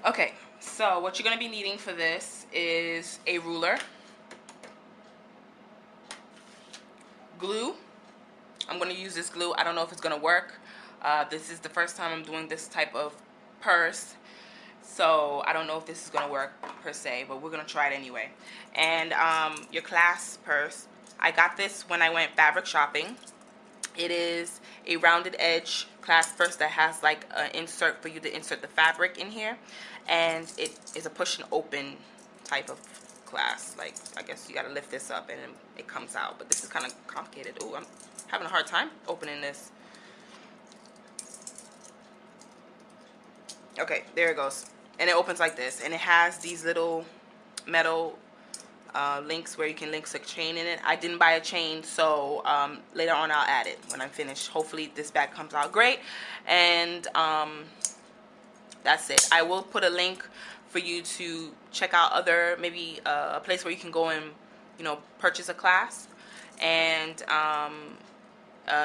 Okay, so what you're going to be needing for this is a ruler, glue. I'm going to use this glue. I don't know if it's going to work. This is the first time I'm doing this type of purse, so I don't know if this is going to work per se, but we're going to try it anyway. And your clasp purse, I got this when I went fabric shopping. It is a rounded edge clasp purse that has like an insert for you to insert the fabric in here, and it is a push and open type of clasp. Like, I guess you got to lift this up and it comes out, but this is kind of complicated. Oh, I'm having a hard time opening this. Okay, there it goes. And it opens like this, and it has these little metal links where you can link a chain in it. I didn't buy a chain, so later on I'll add it when I'm finished. Hopefully this bag comes out great. And that's it. I will put a link for you to check out other, maybe a place where you can go and, you know, purchase a clasp. And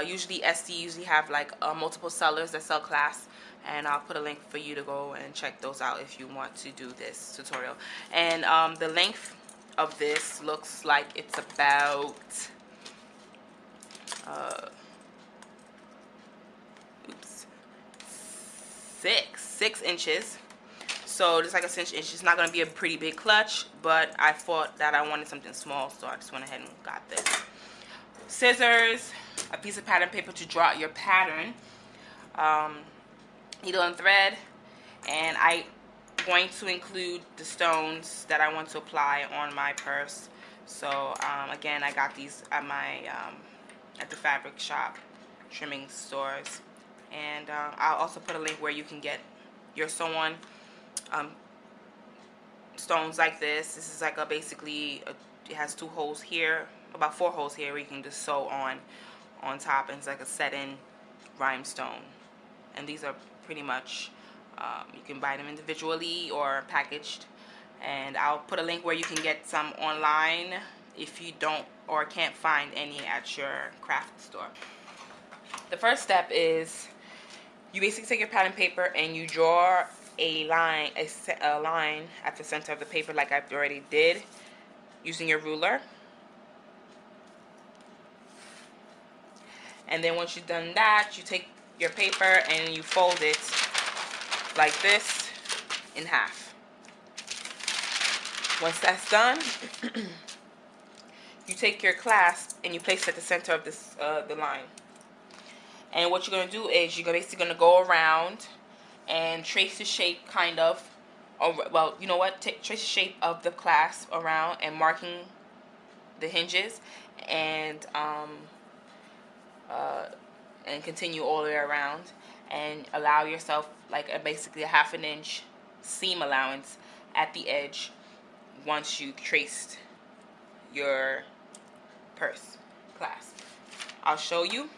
usually Etsy usually have like multiple sellers that sell clasps, and I'll put a link for you to go and check those out if you want to do this tutorial. And the length of this looks like it's about six inches. So just like a cinch inch, it's not going to be a pretty big clutch, but I thought that I wanted something small, so I just went ahead and got this. Scissors, a piece of pattern paper to draw out your pattern, needle and thread, and I'm going to include the stones that I want to apply on my purse. So again, I got these at my at the fabric shop trimming stores, and I'll also put a link where you can get your sew-on stones like this. This is like a basically it has 2 holes here, about 4 holes here, where you can just sew on top, and it's like a set-in rhinestone. And these are pretty much you can buy them individually or packaged, and I'll put a link where you can get some online if you don't or can't find any at your craft store. The first step is you basically take your pattern paper and you draw a line at the center of the paper, like I already did, using your ruler. And then once you've done that, you take your paper and you fold it like this in half. Once that's done, you take your clasp and you place it at the center of this the line. And what you're going to do is you're basically going to go around and trace the shape, kind of, or, well, you know what, trace the shape of the clasp around and marking the hinges, and continue all the way around, and allow yourself like basically a ½ inch seam allowance at the edge once you traced your purse clasp. I'll show you.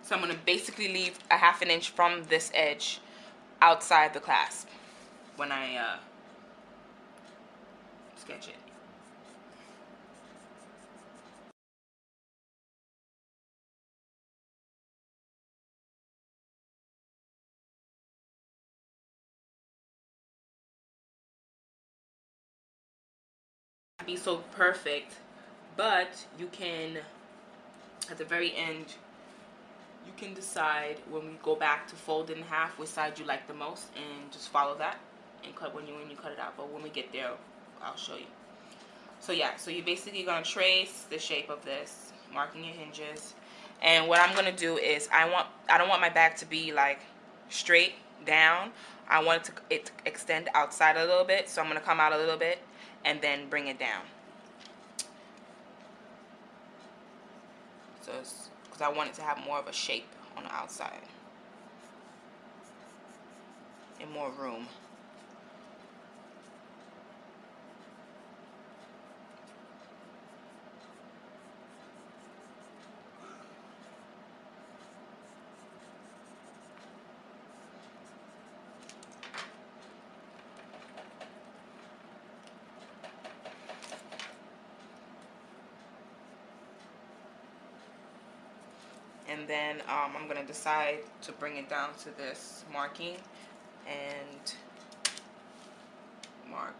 So I'm going to basically leave a ½ inch from this edge outside the clasp when I sketch it. Be so perfect, but you can, at the very end, you can decide when we go back to fold it in half which side you like the most, and just follow that and cut when you cut it out. But when we get there, I'll show you. So yeah, so you're basically gonna trace the shape of this, marking your hinges. And what I'm gonna do is I don't want my bag to be like straight down. I want it to extend outside a little bit, so I'm gonna come out a little bit and then bring it down. So it's because I want it to have more of a shape on the outside and more room. And then I'm going to decide to bring it down to this marking and mark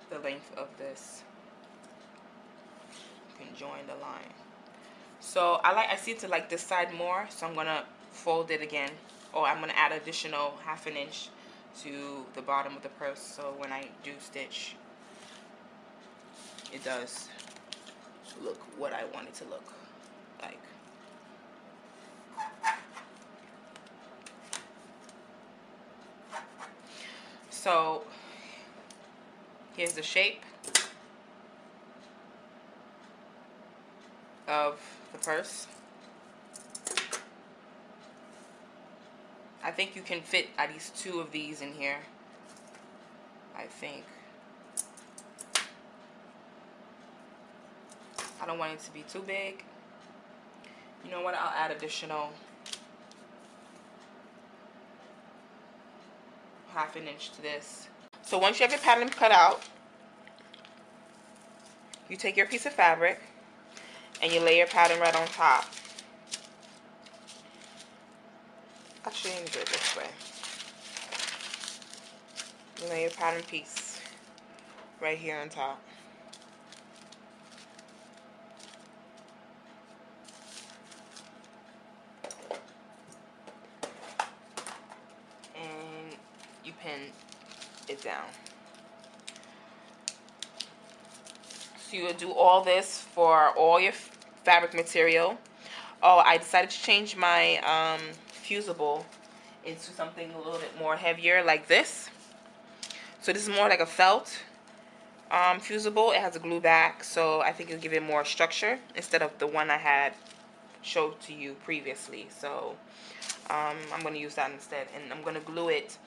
the length of this. You can join the line. So I see it to like this side more, so I'm gonna fold it again. Or I'm gonna add additional 1/2 inch to the bottom of the purse, so when I do stitch, it does look what I want it to look like. So here's the shape of the purse. I think you can fit at least 2 of these in here. I think. I don't want it to be too big. You know what? I'll add additional 1/2 inch to this. So once you have your pattern cut out, you take your piece of fabric and you lay your pattern right on top. Actually, let me do it this way. You lay your pattern piece right here on top. And you pin it down. So you will do all this for all your fabric material. Oh, I decided to change my fusible into something a little bit more heavier like this. So this is more like a felt fusible. It has a glue back, so I think it'll give it more structure instead of the one I had showed to you previously. So I'm going to use that instead, and I'm going to glue it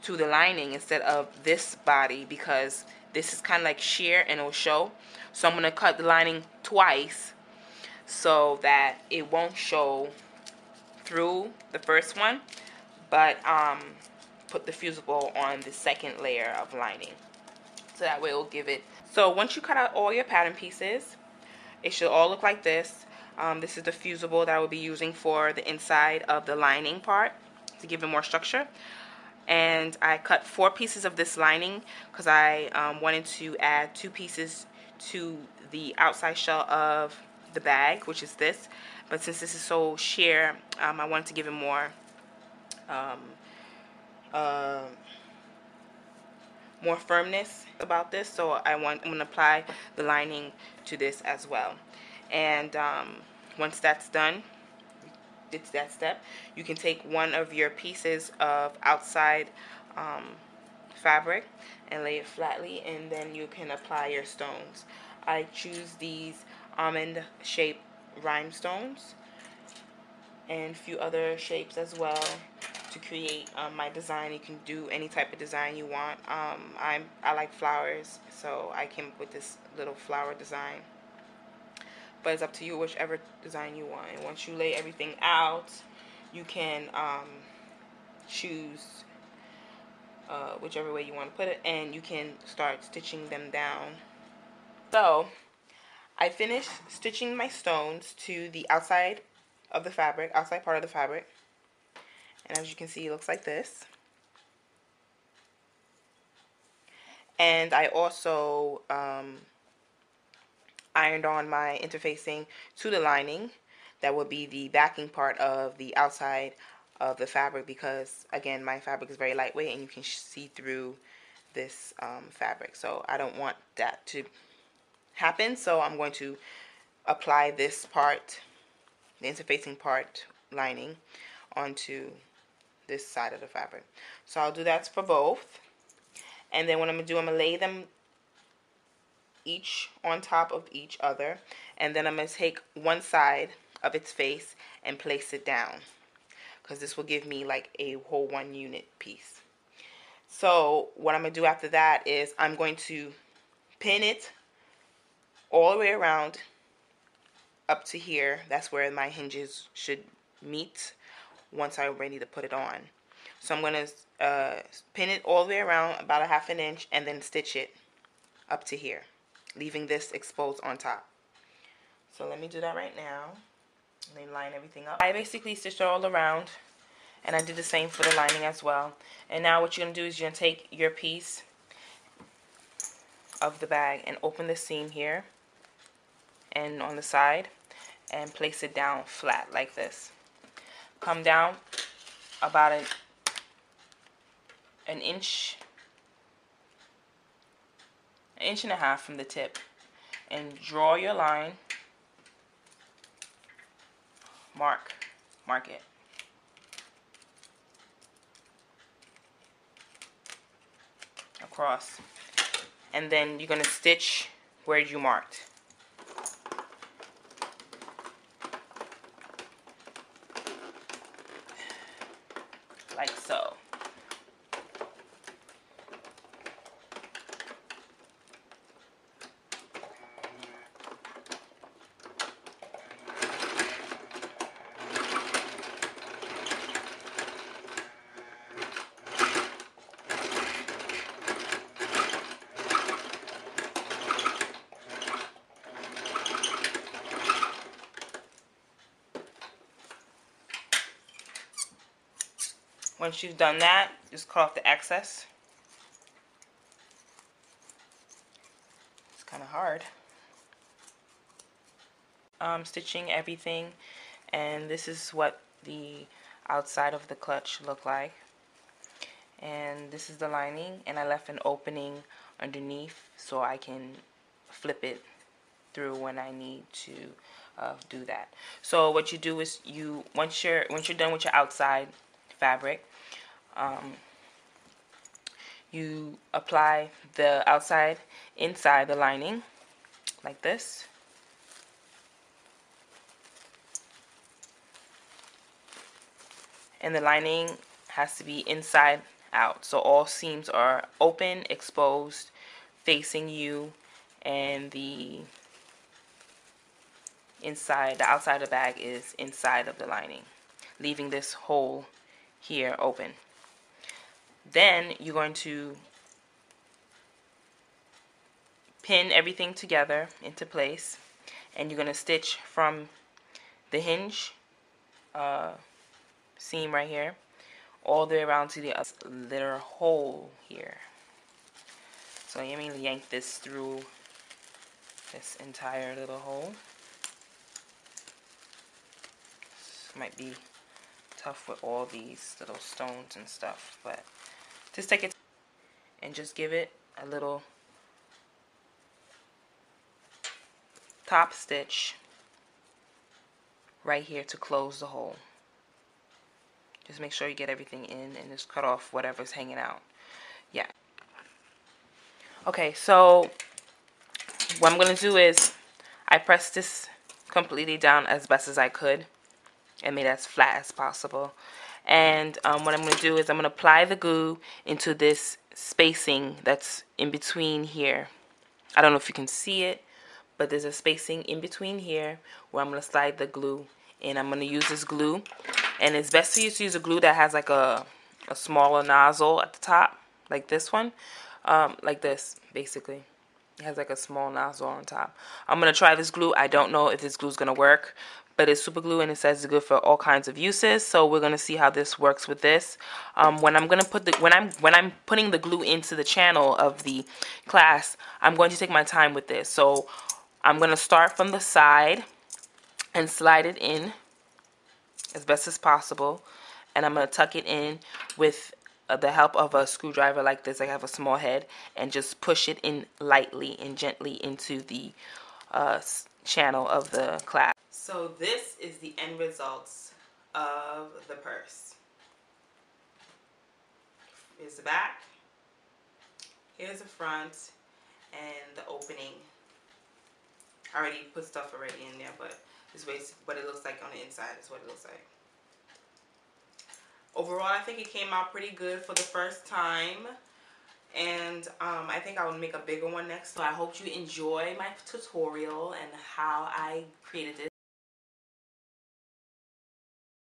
to the lining instead of this body because this is kind of like sheer and it'll show. So I'm going to cut the lining twice so that it won't show through the first one, but put the fusible on the second layer of lining, so that way it will give it. So once you cut out all your pattern pieces, it should all look like this. This is the fusible that I will be using for the inside of the lining part to give it more structure. And I cut 4 pieces of this lining because I wanted to add 2 pieces to the outside shell of the bag, which is this. But since this is so sheer, I wanted to give it more more firmness about this, so I'm going to apply the lining to this as well. And once that's done, it's that step, you can take one of your pieces of outside fabric and lay it flatly, and then you can apply your stones. I choose these almond shaped rhinestones and a few other shapes as well to create my design. You can do any type of design you want. I like flowers, so I came up with this little flower design. But it's up to you whichever design you want. And once you lay everything out, you can choose whichever way you want to put it, and you can start stitching them down. So I finished stitching my stones to the outside of the fabric, outside part of the fabric. And as you can see, it looks like this. And I also ironed on my interfacing to the lining. That would be the backing part of the outside of the fabric, because again, my fabric is very lightweight and you can see through this fabric. So I don't want that to happen, so I'm going to apply this part, the interfacing part lining, onto this side of the fabric. So I'll do that for both, and then what I'm going to do, I'm going to lay them each on top of each other, and then I'm going to take one side of its face and place it down, because this will give me like a whole 1 unit piece. So what I'm going to do after that is I'm going to pin it all the way around up to here. That's where my hinges should meet once I'm ready to put it on. So I'm going to pin it all the way around about 1/2 inch and then stitch it up to here, leaving this exposed on top. So let me do that right now. And then line everything up. I basically stitched it all around, and I did the same for the lining as well. And now what you're going to do is you're going to take your piece of the bag and open the seam here and on the side and place it down flat like this. Come down about an inch and a half from the tip and draw your line. Mark it. Across. And then you're going to stitch where you marked. Like so. Once you've done that, just cut off the excess. It's kind of hard. Stitching everything, and this is what the outside of the clutch look like. And this is the lining, and I left an opening underneath so I can flip it through when I need to do that. So what you do is once you're done with your outside fabric, you apply the outside inside the lining like this. And the lining has to be inside out, so all seams are open, exposed, facing you, and the outside of the bag is inside of the lining, leaving this hole here open. Then you're going to pin everything together into place, and you're going to stitch from the hinge seam right here all the way around to the other little hole here. So let me yank this through this entire little hole. This might be tough with all these little stones and stuff, but just take it and just give it a little top stitch right here to close the hole. Just make sure you get everything in and just cut off whatever's hanging out. Yeah. Okay, so what I'm going to do is I pressed this completely down as best as I could and made it as flat as possible. And what I'm going to do is I'm going to apply the glue into this spacing that's in between here. I don't know if you can see it, but there's a spacing in between here where I'm going to slide the glue in. I'm going to use this glue, and it's best to use a glue that has like a smaller nozzle at the top, like this one, like this basically. It has like a small nozzle on top. I'm going to try this glue. I don't know if this glue is going to work, but it's super glue and it says it's good for all kinds of uses. So we're going to see how this works with this. When I'm putting the glue into the channel of the class, I'm going to take my time with this. So I'm going to start from the side and slide it in as best as possible, and I'm going to tuck it in with the help of a screwdriver like this. I have a small head, and just push it in lightly and gently into the channel of the clasp. So this is the end results of the purse. Here's the back, here's the front, and the opening. I already put stuff already in there, but this is what it looks like on the inside. Is what it looks like. Overall, I think it came out pretty good for the first time, and I think I will make a bigger one next. So I hope you enjoy my tutorial and how I created this.